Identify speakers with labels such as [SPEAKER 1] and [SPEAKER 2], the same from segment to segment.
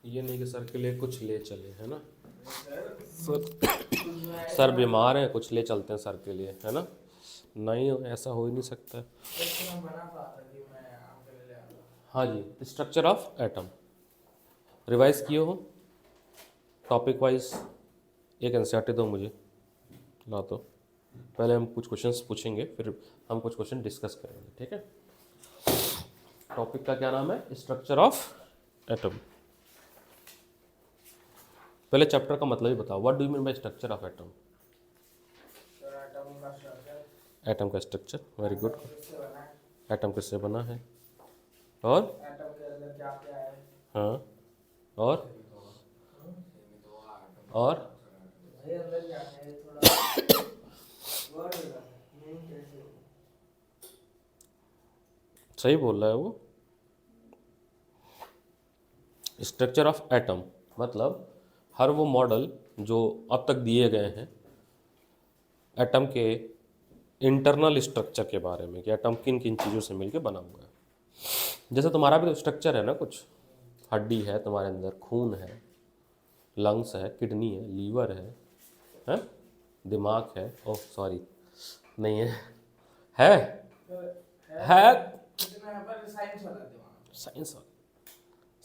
[SPEAKER 1] ये नहीं कि सर के लिए कुछ ले चले, है ना। सर बीमार हैं, कुछ ले चलते हैं सर के लिए, है ना। नहीं, ऐसा हो ही नहीं सकता। हाँ जी, स्ट्रक्चर ऑफ एटम रिवाइज किए हो टॉपिक वाइज। एक एनसीईआरटी दो मुझे, ला दो। पहले हम कुछ क्वेश्चंस पूछेंगे, फिर हम कुछ क्वेश्चन डिस्कस करेंगे, ठीक है। टॉपिक का क्या नाम है? Structure of atom. पहले चैप्टर का मतलब ही बताओ, what do you mean by structure of atom. Atom का स्ट्रक्चर, वेरी गुड। एटम किससे बना है, और हाँ, और सही बोल रहा है वो। स्ट्रक्चर ऑफ एटम मतलब हर वो मॉडल जो अब तक दिए गए हैं एटम के इंटरनल स्ट्रक्चर के बारे में, कि एटम किन किन चीज़ों से मिलकर बना हुआ है। जैसे तुम्हारा भी तो स्ट्रक्चर है ना, कुछ हड्डी है तुम्हारे अंदर, खून है, लंग्स है, किडनी है, लीवर है, दिमाग है, ओह सॉरी नहीं है, है साइंस वाला,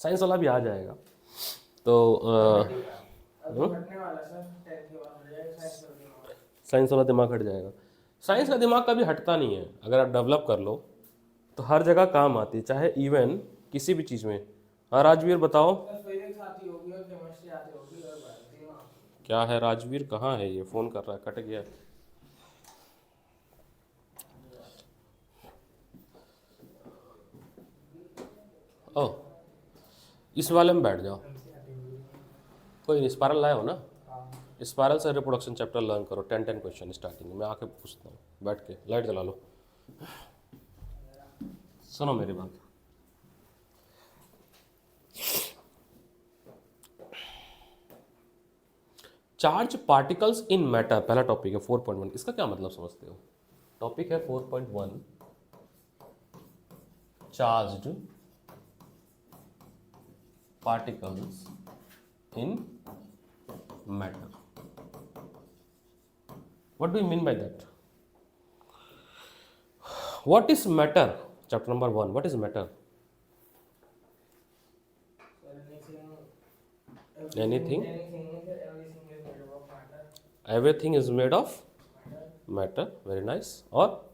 [SPEAKER 1] साइंस वाला भी आ जाएगा। तो साइंस वाला दिमाग हट जाएगा। साइंस का दिमाग कभी हटता नहीं है, अगर आप डेवलप कर लो तो हर जगह काम आती है, चाहे इवन किसी भी चीज़ में। हाँ राजवीर बताओ, क्या है राजवीर, कहाँ है ये, फ़ोन कर रहा है, कट गया। ओह, इस वाले में बैठ जाओ, कोई नहीं। स्पायरल लाए हो ना, स्पायरल से रिप्रोडक्शन चैप्टर लर्न करो, 10 क्वेश्चन स्टार्टिंग में। आके पूछता हूँ बैठ के, लाइट जला लो, सुनो मेरी बात। चार्ज पार्टिकल्स इन मैटर पहला टॉपिक है 4.1। इसका क्या मतलब समझते हो? टॉपिक है 4.1, charged particles in matter. What do you mean by that? What is matter? Chapter number 1, what is matter? Anything, everything is made of matter, very nice. और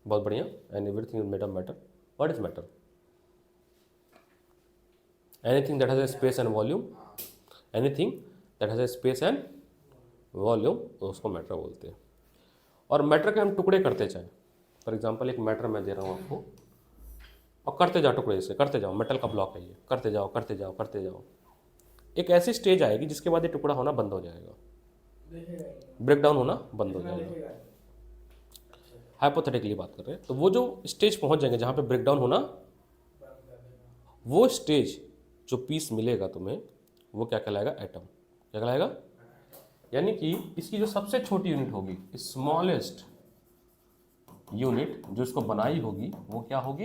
[SPEAKER 1] बहुत बढ़िया, and everything is made of matter. What is matter? Anything that has a space and volume, anything that has a space and volume, उसको matter बोलते हैं। और matter के हम टुकड़े करते जाएं। फॉर एग्जांपल एक मैटर मैं दे रहा हूँ आपको, और करते जाओ टुकड़े से, करते जाओ, मेटल का ब्लॉक है ये, करते जाओ करते जाओ करते जाओ। एक ऐसी स्टेज आएगी जिसके बाद ये टुकड़ा होना बंद हो जाएगा, ब्रेक डाउन होना बंद हो जाएगा। हाइपोथेटिकली बात कर रहे हैं, तो वो जो स्टेज पहुंच जाएंगे जहाँ पे ब्रेक डाउन होना, वो स्टेज जो पीस मिलेगा तुम्हें, वो क्या कहलाएगा? एटम। क्या कहलाएगा? यानी कि इसकी जो सबसे छोटी यूनिट होगी, स्मॉलेस्ट यूनिट जो इसको बनाई होगी, वो क्या होगी?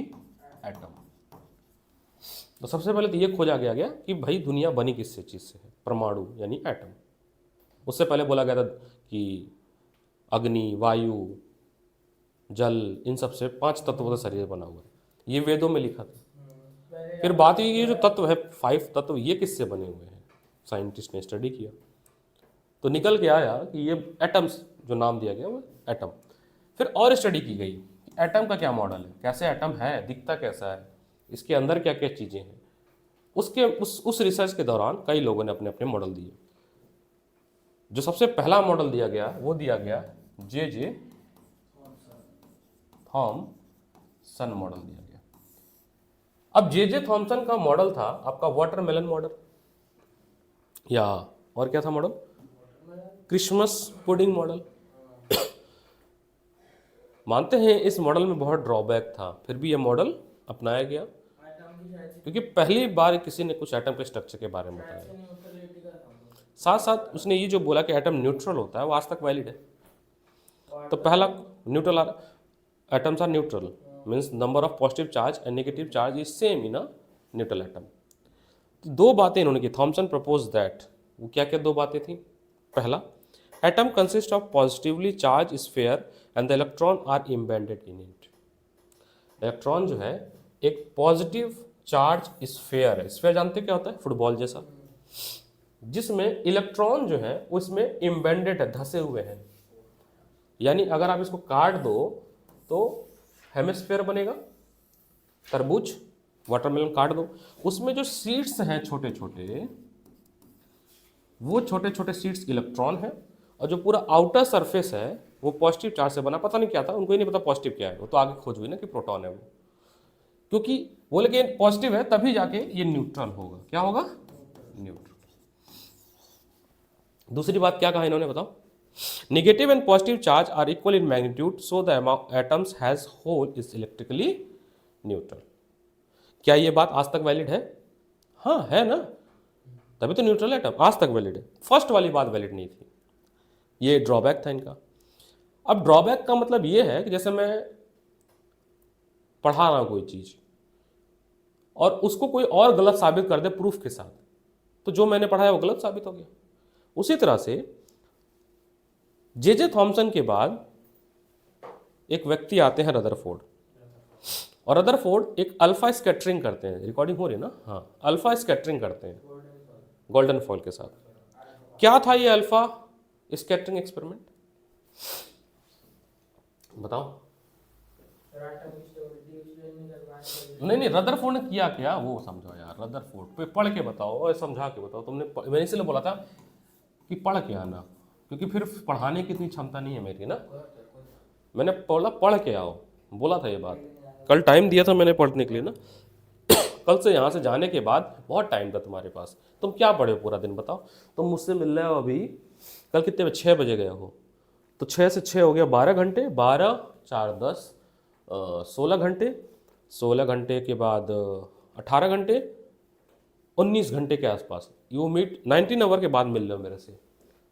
[SPEAKER 1] एटम। तो सबसे पहले तो ये खोजा गया कि भाई दुनिया बनी किससे चीज़ से है? परमाणु यानी एटम। उससे पहले बोला गया था कि अग्नि, वायु, जल, इन सब से 5 तत्वों से शरीर बना हुआ है, ये वेदों में लिखा था। फिर बात ये जो तत्व है, 5 तत्व, ये किससे बने हुए हैं? साइंटिस्ट ने स्टडी किया तो निकल के आया कि ये एटम्स, जो नाम दिया गया वो एटम। फिर और स्टडी की गई, एटम का क्या मॉडल है, कैसे एटम है, दिखता कैसा है, इसके अंदर क्या क्या चीज़ें हैं। उसके उस रिसर्च के दौरान कई लोगों ने अपने अपने मॉडल दिए। जो सबसे पहला मॉडल दिया गया वो दिया गया जे थॉमसन मॉडल दिया गया। अब जे थॉमसन का मॉडल था आपका वाटरमेलन मॉडल, या और क्या था मॉडल? Christmas pudding model. मानते हैं इस मॉडल में बहुत ड्रॉबैक था, फिर भी यह मॉडल अपनाया गया क्योंकि पहली बार किसी ने कुछ एटम के स्ट्रक्चर के बारे में बताया। साथ साथ उसने ये जो बोला कि एटम न्यूट्रल होता है, वो आज तक वैलिड है। तो पहला neutral, atoms are neutral means number of positive charge and negative charge is same in a neutral atom. दो बातें इन्होंने की, थॉमसन प्रपोज दैट, वो क्या क्या दो बातें थी? पहला, atom consist of positively charged sphere and the electron are embedded in it. Electron जो है एक पॉजिटिव चार्ज स्फीयर है, स्फीयर जानते हैं क्या होता है? फुटबॉल जैसा, जिसमें इलेक्ट्रॉन जो है उसमें इम्बेडेड है, धसे हुए हैं। यानी अगर आप इसको काट दो तो हेमिस्फीयर बनेगा, तरबूज, वाटरमेलन काट दो, उसमें जो सीड्स हैं छोटे छोटे, वो छोटे छोटे सीड्स इलेक्ट्रॉन है, और जो पूरा आउटर सरफेस है वो पॉजिटिव चार्ज से बना, पता नहीं क्या था, उनको ही नहीं पता पॉजिटिव क्या है, वो तो आगे खोज हुई ना कि प्रोटॉन है वो, क्योंकि बोले कि पॉजिटिव है तभी जाके ये न्यूट्रॉन होगा। क्या होगा? न्यूट्रॉन। दूसरी बात क्या कहा इन्होंने, बताओ? Negative and positive charge are equal in magnitude, so the atoms has whole is electrically neutral. क्या ये बात आज तक वैलिड है? हाँ है ना, तभी तो न्यूट्रल एटम आज तक वैलिड है। फर्स्ट वाली बात वैलिड नहीं थी, ये ड्रॉबैक था इनका। अब ड्रॉबैक का मतलब ये है कि जैसे मैं पढ़ा रहा हूं कोई चीज और उसको कोई और गलत साबित कर दे प्रूफ के साथ, तो जो मैंने पढ़ा है वो गलत साबित हो गया। उसी तरह से जे थॉमसन के बाद एक व्यक्ति आते हैं रदरफोर्ड, और रदरफोर्ड एक अल्फा स्कैटरिंग करते हैं, रिकॉर्डिंग हो रही है ना? हाँ, अल्फा स्कैटरिंग करते हैं गोल्डन फॉल के साथ। क्या था ये अल्फा स्कैटरिंग एक्सपेरिमेंट, बताओ? नहीं नहीं, रदरफोर्ड ने किया क्या वो समझो यार, रदरफोर्ड पे पढ़ के बताओ और समझा के बताओ। मैंने इसलिए बोला था कि पढ़ के आना, क्योंकि फिर पढ़ाने की इतनी क्षमता नहीं है मेरी ना। मैंने बोला पढ़ के आओ, बोला था ये बात, कल टाइम दिया था मैंने पढ़ने के लिए ना। कल से यहाँ से जाने के बाद बहुत टाइम था तुम्हारे पास, तुम क्या पढ़े हो पूरा दिन, बताओ? तुम मुझसे मिल रहे हो अभी, कल कितने बजे? 6 बजे गए हो, तो 6 से 6 हो गया 12 घंटे, 12 4 10 16 घंटे, 16 घंटे के बाद 18 घंटे, 19 घंटे के आसपास। यू मीट 19 आवर के बाद मिल रहे हो मेरे से,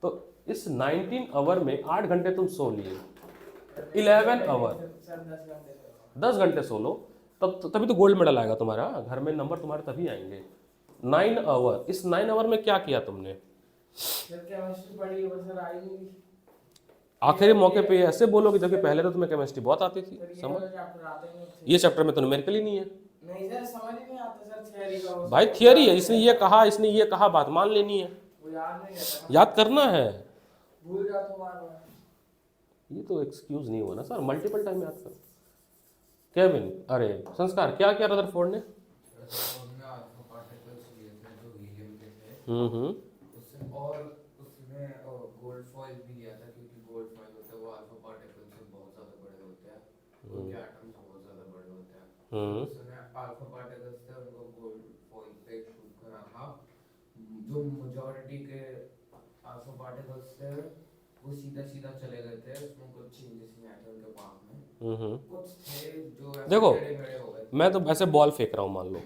[SPEAKER 1] तो इस 19 आवर में 8 घंटे तुम सो लिए, 11 आवर, 10 घंटे सो लो, तब तभी तो गोल्ड मेडल आएगा तुम्हारा, घर में नंबर तुम्हारे तभी आएंगे। 9 आवर, इस 9 आवर में क्या किया तुमने? आखिरी मौके पे ऐसे बोलोगे जबकि पहले तो तुम्हें केमिस्ट्री बहुत आती थी, समझ? ये चैप्टर में तो न्यूमेरिकल ही नहीं है।
[SPEAKER 2] नहीं सर, समझ ही नहीं आता सर, थियरी का
[SPEAKER 1] भाई थियरी है, इसने ये कहा, बात मान लेनी है,
[SPEAKER 2] वो याद नहीं रहता,
[SPEAKER 1] याद करना है,
[SPEAKER 2] भूल जाता हूं बार-बार।
[SPEAKER 1] ये तो एक्सक्यूज नहीं हुआ ना सर, मल्टीपल टाइम याद कर। केविन, अरे संस्कार, क्या किया रदरफोर्ड ने?
[SPEAKER 2] और उसमें गोल्ड फॉइल भी लिया था, क्योंकि गोल्ड फॉइल होता है वो अल्फा पार्टिकल से बहुत ज्यादा बड़े होते हैं, उनके एटम्स बहुत ज्यादा बड़े होते हैं। उसने अल्फा पार्टिकल से उनको गोल्ड फॉइल पे शूट करा था, जो मेजॉरिटी के अल्फा पार्टिकल्स थे वो सीधा सीधा चले गए थे, उसमें कुछ चेंजेस नहीं आए थे उनके पास में, कुछ थे जो
[SPEAKER 1] देखो
[SPEAKER 2] टेढ़े मेढ़े हो गए।
[SPEAKER 1] मैं तो ऐसे बॉल फेंक रहा हूँ, मान लो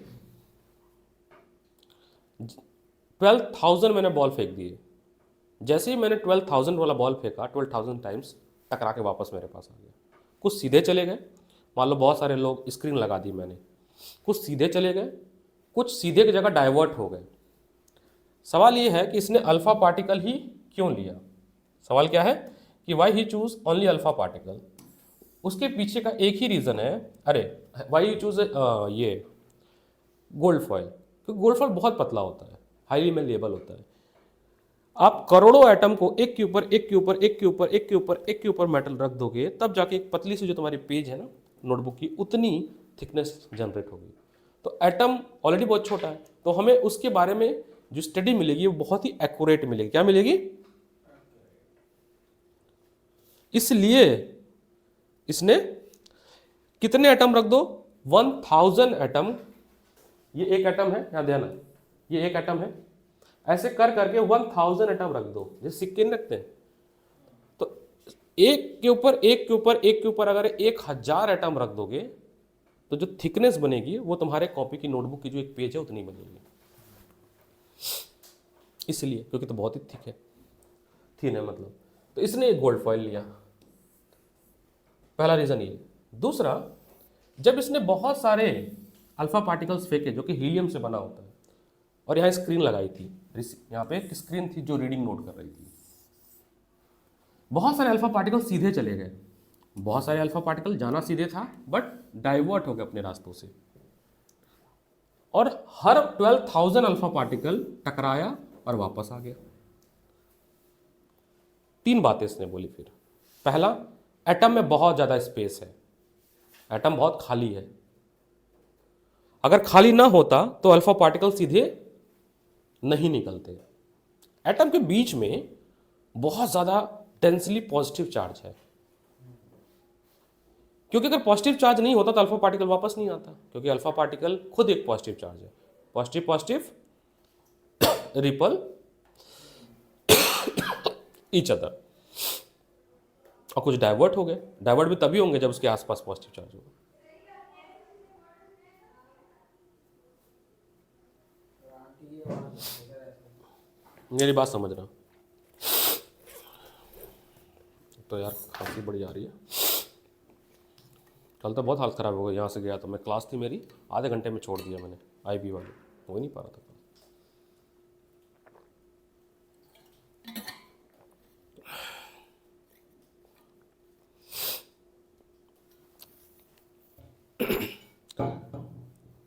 [SPEAKER 1] 12,000 मैंने बॉल फेंक दिए, जैसे ही मैंने 12,000 वाला बॉल फेंका 12,000 टाइम्स टकरा के वापस मेरे पास आ गया। कुछ सीधे चले गए, मान लो बहुत सारे लोग, स्क्रीन लगा दी मैंने, कुछ सीधे चले गए, कुछ सीधे की जगह डाइवर्ट हो गए। सवाल ये है कि इसने अल्फा पार्टिकल ही क्यों लिया? सवाल क्या है कि why he choose only alpha particle? उसके पीछे का एक ही रीज़न है, अरे वाई ही चूज ये गोल्ड फॉइल, क्योंकि गोल्ड फॉइल बहुत पतला होता है, हाईली मेलेबल होता है। आप करोड़ों एटम को एक के ऊपर एक के ऊपर एक के ऊपर एक के ऊपर एक के ऊपर मेटल रख दोगे, तब जाके एक पतली सी जो तुम्हारी पेज है ना नोटबुक की, उतनी थिकनेस जनरेट होगी। तो एटम ऑलरेडी बहुत छोटा है, तो हमें उसके बारे में जो स्टडी मिलेगी वो बहुत ही एक्यूरेट मिलेगी। क्या मिलेगी? इसलिए इसने कितने एटम रख दो? 1000 एटम, ये एक एटम है, यहां ध्यान है, ये एक एटम है, ऐसे कर करके 1000 एटम रख दो, जैसे सिक्के नहीं रखते हैं। तो एक के ऊपर एक के ऊपर एक के ऊपर अगर 1000 एटम रख दोगे तो जो थिकनेस बनेगी वो तुम्हारे कॉपी की नोटबुक की जो एक पेज है उतनी बनेगी। इसलिए क्योंकि तो बहुत ही थिक है, थीन है मतलब। तो इसने एक गोल्ड फॉइल लिया, पहला रीजन ये। दूसरा, जब इसने बहुत सारे अल्फा पार्टिकल्स फेंके जो कि हीलियम से बना होता है, और यहाँ स्क्रीन लगाई थी, यहाँ पे एक स्क्रीन थी जो रीडिंग नोट कर रही थी। बहुत सारे अल्फा पार्टिकल सीधे चले गए, बहुत सारे अल्फा पार्टिकल जाना सीधे था बट डाइवर्ट हो गए अपने रास्तों से, और हर 12,000 अल्फा पार्टिकल टकराया और वापस आ गया। 3 बातें इसने बोली फिर। पहला, एटम में बहुत ज्यादा स्पेस है, एटम बहुत खाली है, अगर खाली ना होता तो अल्फा पार्टिकल सीधे नहीं निकलते। एटम के बीच में बहुत ज्यादा डेंसली पॉजिटिव चार्ज है, क्योंकि अगर पॉजिटिव चार्ज नहीं होता तो अल्फा पार्टिकल वापस नहीं आता, क्योंकि अल्फा पार्टिकल खुद एक पॉजिटिव चार्ज है। Positive positive ripple each other, और कुछ डाइवर्ट हो गए। डाइवर्ट भी तभी होंगे जब उसके आसपास पॉजिटिव चार्ज होगा। मेरी बात समझना। तो यार खांसी बड़ी आ रही है, कल तो बहुत हालत ख़राब हो गई। यहाँ से गया तो मैं, क्लास थी मेरी, आधे घंटे में छोड़ दिया मैंने, IB वाली, हो ही नहीं पा रहा था।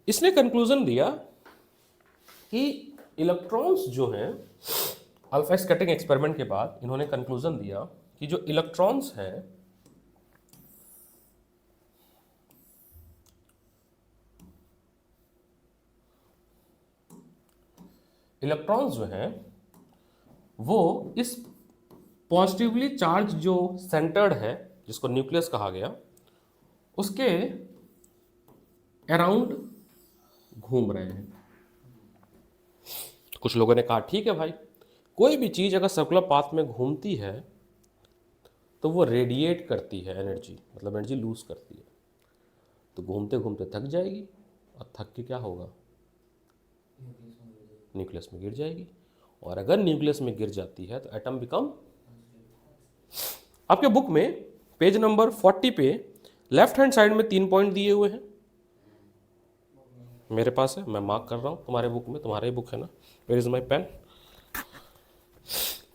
[SPEAKER 1] इसने कंक्लूजन दिया कि इलेक्ट्रॉन्स जो हैं, अल्फा स्कैटरिंग एक्सपेरिमेंट के बाद इन्होंने कंक्लूजन दिया कि जो इलेक्ट्रॉन्स हैं जो हैं वो इस पॉजिटिवली चार्ज जो सेंटर्ड है, जिसको न्यूक्लियस कहा गया, उसके अराउंड घूम रहे हैं। कुछ लोगों ने कहा ठीक है भाई, कोई भी चीज अगर सर्कुलर पाथ में घूमती है तो वो रेडिएट करती है एनर्जी, मतलब एनर्जी लूज करती है, तो घूमते घूमते थक जाएगी, और थक के क्या होगा, न्यूक्लियस में गिर जाएगी। और अगर न्यूक्लियस में गिर जाती है तो एटम बिकम, आपके बुक में पेज नंबर 40 पे लेफ्ट हैंड साइड में 3 पॉइंट दिए हुए हैं, मेरे पास है, मैं मार्क कर रहा हूं तुम्हारे बुक में, तुम्हारा ही बुक है ना, वेयर इज माई पेन।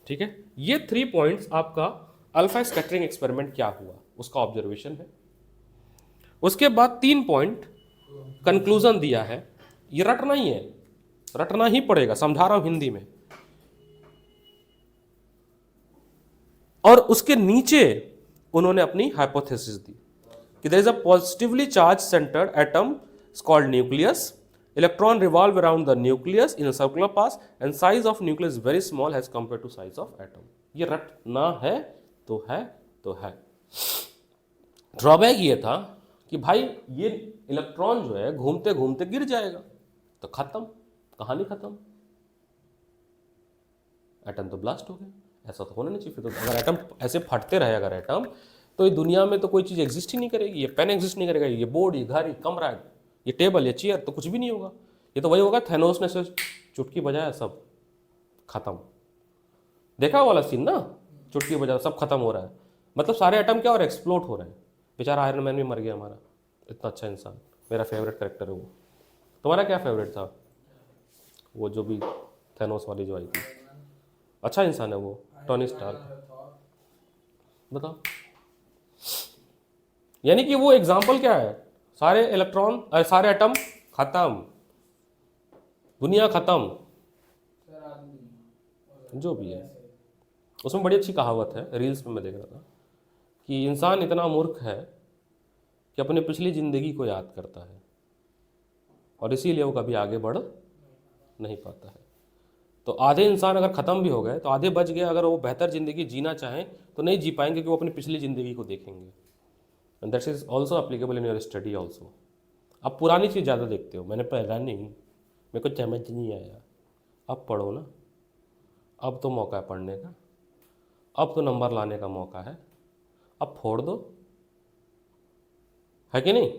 [SPEAKER 1] ठीक है, ये 3 पॉइंट्स आपका अल्फा स्कैटरिंग एक्सपेरिमेंट क्या हुआ उसका ऑब्जर्वेशन है। उसके बाद 3 पॉइंट कंक्लूजन दिया है, ये रटना ही है, रटना ही पड़ेगा, समझा रहा हूं हिंदी में। और उसके नीचे उन्होंने अपनी हाइपोथेसिस दी कि there is a positively charged centred atom called nucleus. Electron revolve around the nucleus in a circular path and size of nucleus is very small as compared to size of atom. ये रटना है तो है तो है। Drawback ये था कि भाई ये इलेक्ट्रॉन जो है घूमते घूमते गिर जाएगा तो खत्म, कहानी खत्म, एटम तो ब्लास्ट हो गया। ऐसा तो होना नहीं चाहिए। तो अगर एटम ऐसे फटते रहे, अगर एटम, तो ये दुनिया में तो कोई चीज़ एग्जिस्ट ही नहीं करेगी। ये पेन एग्जिस्ट नहीं करेगा, ये बोर्ड, ये घर, ये कमरा, ये टेबल, ये चेयर, तो कुछ भी नहीं होगा। ये तो वही होगा, थैनोस ने से चुटकी बजाया सब खत्म। देखा वाला सीन ना, चुटकी बजा सब खत्म हो रहा है, मतलब सारे एटम क्या और एक्सप्लोड हो रहे हैं। बेचारा आयरन मैन भी मर गया हमारा, इतना अच्छा इंसान, मेरा फेवरेट करेक्टर है वो। तुम्हारा क्या फेवरेट था? वो जो भी थैनोस वाली जो आई थी, अच्छा इंसान है वो, टोनी स्टार्क। बताओ, यानी कि वो एग्जाम्पल क्या है, सारे इलेक्ट्रॉन, सारे एटम खत्म, दुनिया खत्म, जो भी है। उसमें बड़ी अच्छी कहावत है, रील्स में मैं देख रहा था, कि इंसान इतना मूर्ख है कि अपनी पिछली जिंदगी को याद करता है और इसीलिए वो कभी आगे बढ़ नहीं पाता है। तो आधे इंसान अगर ख़त्म भी हो गए तो आधे बच गए। अगर वो बेहतर ज़िंदगी जीना चाहें तो नहीं जी पाएंगे, क्योंकि वो अपनी पिछली ज़िंदगी को देखेंगे। And that is also applicable in your study also. अब पुरानी चीज़ ज़्यादा देखते हो, मैंने पढ़ा नहीं, मेरे को समझ नहीं आया। अब पढ़ो ना, अब तो मौका है पढ़ने का, अब तो नंबर लाने का मौका है, अब फोड़ दो, है कि नहीं?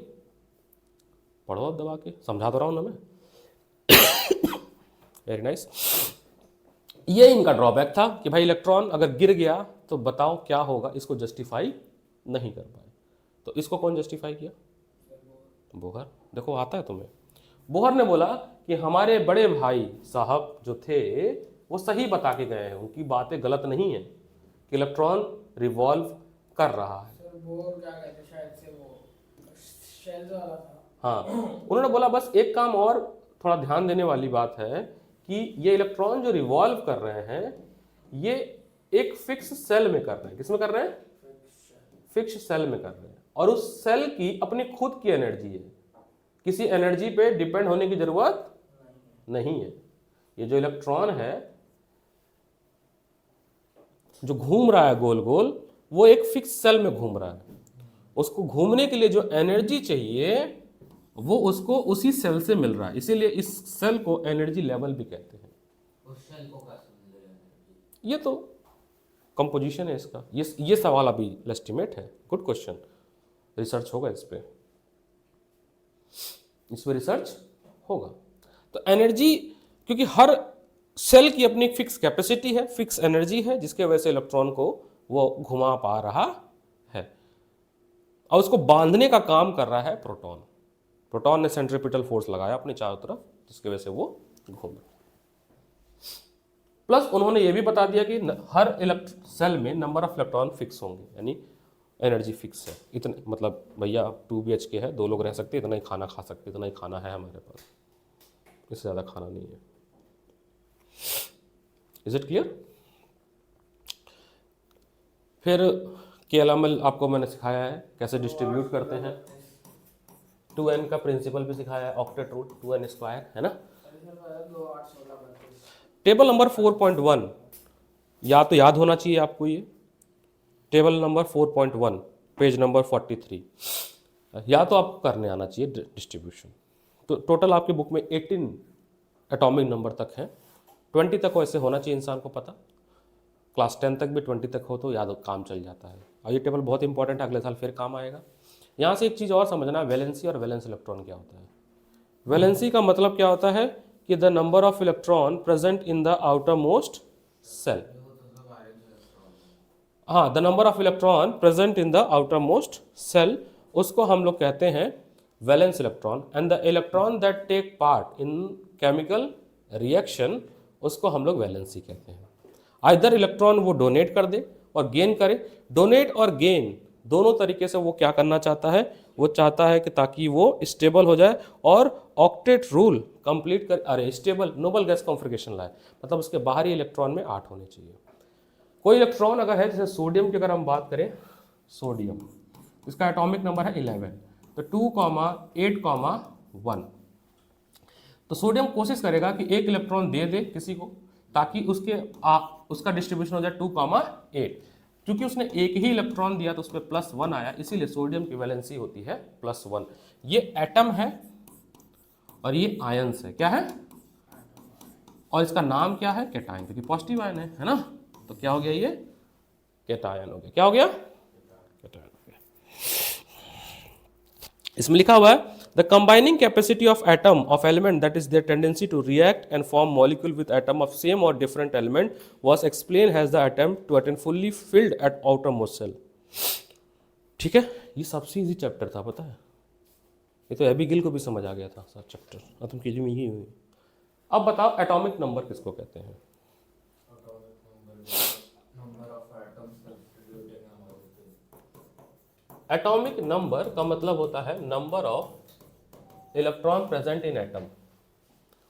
[SPEAKER 1] पढ़ो अब दबा के, समझा तो रहा हूँ ना मैं। Very nice. ये इनका ड्रॉबैक था कि भाई इलेक्ट्रॉन अगर गिर गया तो बताओ क्या होगा, इसको जस्टिफाई नहीं कर पाए। तो इसको कौन जस्टिफाई किया? बोहर। देखो आता है तुम्हें, बोहर ने बोला कि हमारे बड़े भाई साहब जो थे वो सही बता के गए हैं, उनकी बातें गलत नहीं है कि इलेक्ट्रॉन रिवॉल्व कर रहा है।
[SPEAKER 3] सर बोर क्या कहते हैं, शायद से वो शेल्स वाला था।
[SPEAKER 1] हाँ, उन्होंने बोला बस एक काम और थोड़ा ध्यान देने वाली बात है कि ये इलेक्ट्रॉन जो रिवॉल्व कर रहे हैं ये एक फिक्स सेल में कर रहे हैं। किसमें कर रहे हैं? फिक्स सेल में कर रहे हैं, और उस सेल की अपनी खुद की एनर्जी है, किसी एनर्जी पे डिपेंड होने की जरूरत नहीं है। ये जो इलेक्ट्रॉन है जो घूम रहा है गोल गोल, वो एक फिक्स सेल में घूम रहा है। उसको घूमने के लिए जो एनर्जी चाहिए वो उसको उसी सेल से मिल रहा है, इसीलिए इस सेल को एनर्जी लेवल भी कहते हैं।
[SPEAKER 2] उस सेल को कैसे मिल रहा है?
[SPEAKER 1] ये तो कंपोजिशन है इसका। ये सवाल अभी एस्टिमेट है। गुड क्वेश्चन, रिसर्च होगा इस पे रिसर्च होगा। तो एनर्जी, क्योंकि हर सेल की अपनी फिक्स कैपेसिटी है, फिक्स एनर्जी है, जिसके वजह से इलेक्ट्रॉन को वो घुमा पा रहा है, और उसको बांधने का काम कर रहा है प्रोटॉन। प्रोटॉन ने सेंट्रीपिटल फोर्स लगाया अपने चारों तरफ, जिसकी वजह से वो घूम रहा। प्लस उन्होंने ये भी बता दिया कि हर सेल में नंबर ऑफ इलेक्ट्रॉन फिक्स होंगे, यानी एनर्जी फिक्स है। इतने मतलब भैया 2 BHK है, 2 लोग रह सकते, इतना ही खाना खा सकते, इतना ही खाना है हमारे पास, इससे ज़्यादा खाना नहीं है। Is it clear? फिर KLML आपको मैंने सिखाया है कैसे डिस्ट्रीब्यूट करते हैं। 2n का प्रिंसिपल भी सिखाया है, ऑक्टेट रूट 2n स्क्वायर, है ना। टेबल नंबर 4.1 या तो याद होना चाहिए आपको, ये टेबल नंबर 4.1 पेज नंबर 43, या तो आपको करने आना चाहिए डिस्ट्रीब्यूशन। तो टोटल आपकी बुक में 18 एटॉमिक नंबर तक है, 20 तक वैसे होना चाहिए इंसान को पता, क्लास 10 तक भी 20 तक हो तो याद काम चल जाता है। और ये टेबल बहुत इंपॉर्टेंट है, अगले साल फिर काम आएगा। यहाँ से एक चीज़ और समझना, वैलेंसी और वैलेंस इलेक्ट्रॉन क्या होता है। वैलेंसी का मतलब क्या होता है कि the number of electron present in the outer most shell. हाँ, the number of electron present in the outer most shell, उसको हम लोग कहते हैं valence electron. And the electron that take part in chemical reaction, उसको हम लोग valency कहते हैं। आइदर इलेक्ट्रॉन वो डोनेट कर दे और गेन करे। डोनेट और गेन दोनों तरीके से वो क्या करना चाहता है, वो चाहता है कि ताकि वो स्टेबल हो जाए और ऑक्टेट रूल कंप्लीट कर, अरे स्टेबल नोबल गैस कॉन्फिगरेशन लाए, मतलब उसके बाहरी इलेक्ट्रॉन में 8 होने चाहिए। कोई इलेक्ट्रॉन अगर है, जैसे सोडियम की अगर हम बात करें, सोडियम इसका एटॉमिक नंबर है 11, तो 2,8,1। तो सोडियम कोशिश करेगा कि एक इलेक्ट्रॉन दे दे किसी को, ताकि उसका डिस्ट्रीब्यूशन हो जाए 2,8। क्योंकि उसने एक ही इलेक्ट्रॉन दिया तो उसमें +1 आया, इसीलिए सोडियम की वैलेंसी होती है +1। ये एटम है और ये आयंस है। क्या है? और इसका नाम क्या है? कैटायन, क्योंकि पॉजिटिव आयन है ना। तो क्या हो गया? ये कैटायन हो गया। क्या हो गया? कैटायन हो गया। इसमें लिखा हुआ है the combining capacity of atom of element that is their tendency to react and form molecule with atom of same और different element was explain has the atom to attain fully filled at outer most shell. ठीक है, ये सबसे easy chapter था, पता है। ये तो एबी गिल को भी समझ आ गया था सब चैप्टर, और तुम केजी में ही हुई। अब बताओ एटॉमिक नंबर किसको कहते हैं? एटॉमिक नंबर का मतलब होता है number of electron present in atom.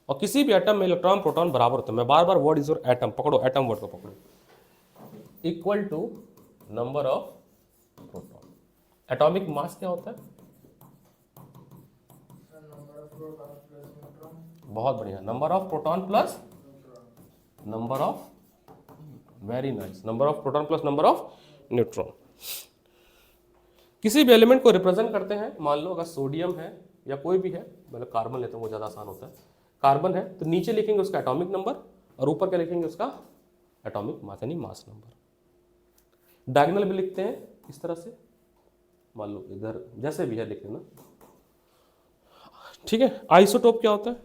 [SPEAKER 1] और किसी भी एटम में इलेक्ट्रॉन प्रोटॉन बराबर होते हैं। मैं बार बार वर्ड इज योर एटम पकड़ो, एटम वर्ड को पकड़ो, equal to number of proton. Atomic mass क्या होता है? बहुत बढ़िया, number of proton plus number of, very nice, number of proton plus number of neutron. किसी भी एलिमेंट को रिप्रेजेंट करते हैं, मान लो अगर सोडियम है या कोई भी है, मतलब कार्बन लेते हैं वो ज़्यादा आसान होता है। कार्बन है तो नीचे लिखेंगे उसका एटॉमिक नंबर और ऊपर क्या लिखेंगे? उसका एटॉमिक मास, यानी मास नंबर। डायगोनल भी लिखते हैं इस तरह से, मान लो इधर जैसे भी है लिख लेना। ठीक है, आइसोटोप क्या होता है?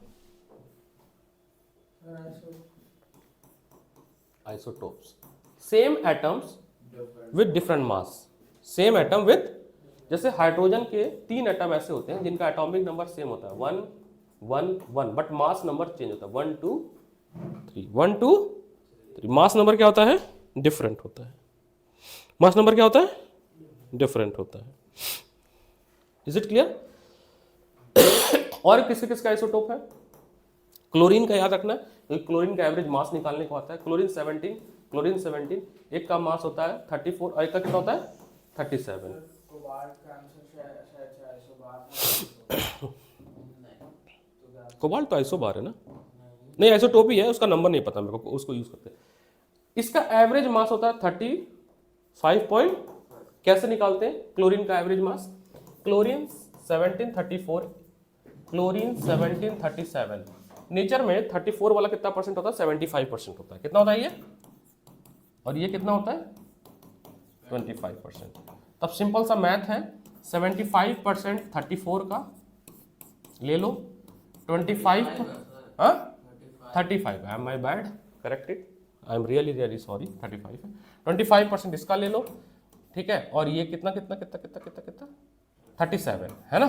[SPEAKER 1] Isotopes, same atoms with different mass. Same atom with, जैसे हाइड्रोजन के 3 एटम ऐसे होते हैं जिनका एटॉमिक नंबर सेम होता है 1, 1 1, बट मास नंबर चेंज होता है 1 2 3 1 2 3। मास नंबर क्या होता है? डिफरेंट होता है। मास नंबर क्या होता है? डिफरेंट होता है। Is it clear? और किसके किसका आइसोटोप है? क्लोरीन का याद रखना है, क्योंकि क्लोरीन का एवरेज मास निकालने को आता है। क्लोरीन 17, एक का मास होता है 34 और एक का कितना होता है 37।
[SPEAKER 3] कोबाल्ट का आंसर शायद 412
[SPEAKER 1] कोबाल्ट तो आइसोबार है ना? नहीं, आइसोटोप ही है, उसका नंबर नहीं पता मेरे को, उसको यूज करते हैं। इसका एवरेज मास होता है 35 पॉइंट। कैसे निकालते हैं क्लोरीन का average mass? Chlorine 1734, chlorine 1737। Nature में 34 वाला कितना परसेंट होता है? 75% होता है। कितना होता है ये? और ये कितना होता है? 25%। तब सिंपल सा मैथ है, 75% 34 का ले लो, 25 हाँ 35, I am my bad, correct it, I am really sorry, 35 है। 25% इसका ले लो, ठीक है, और ये कितना कितना कितना कितना कितना कितना 37 है ना?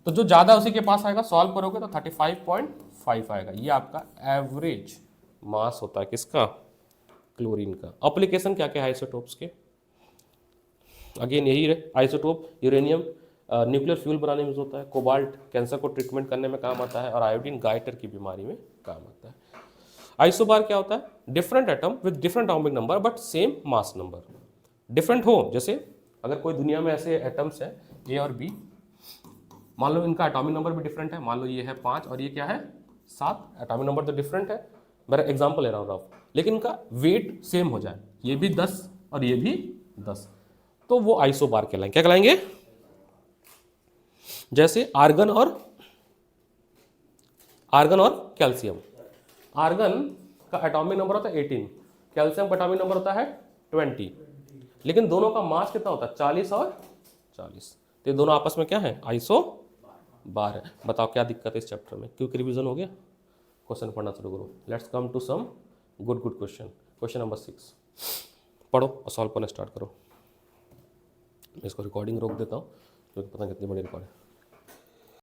[SPEAKER 1] तो जो ज़्यादा उसी के पास आएगा, सॉल्व करोगे तो 35.5 आएगा। ये आपका एवरेज मास होता है किसका? क्लोरीन का। एप्लीकेशन क्या क्या है आइसोटोप्स के? अगेन यही है, आइसोटोप यूरेनियम न्यूक्लियर फ्यूल बनाने में यूज होता है, कोबाल्ट कैंसर को ट्रीटमेंट करने में काम आता है, और आयोडीन गाइटर की बीमारी में काम आता है। आइसोबार क्या होता है? Different atom with different atomic number but same mass number. Different हो, जैसे अगर कोई दुनिया में ऐसे एटम्स हैं ए और बी, मान लो इनका एटॉमिक नंबर भी डिफरेंट है, मान लो ये है 5 और ये क्या है 7, एटॉमिक नंबर तो डिफरेंट है, मेरा एग्जांपल ले रहा हूँ रफ, लेकिन इनका वेट सेम हो जाए, ये भी 10 और ये भी 10, तो वो आइसोबार कहलाएंगे। क्या कहलाएंगे? जैसे आर्गन और कैल्शियम। आर्गन का एटॉमिक नंबर होता है 18, कैल्शियम का एटॉमिक नंबर होता है 20, लेकिन दोनों का मास कितना होता है 40 और 40, तो ये दोनों आपस में क्या है? आइसोबार है। बताओ क्या दिक्कत है इस चैप्टर में? क्विक रिवीजन हो गया? क्वेश्चन पढ़ना शुरू करो। Let's come to some good question. Question number 6 पढ़ो और सॉल्व करना स्टार्ट करो। मैं इसको रिकॉर्डिंग रोक देता हूँ, क्योंकि पता नहीं कितनी बड़ी रिकॉर्डिंग।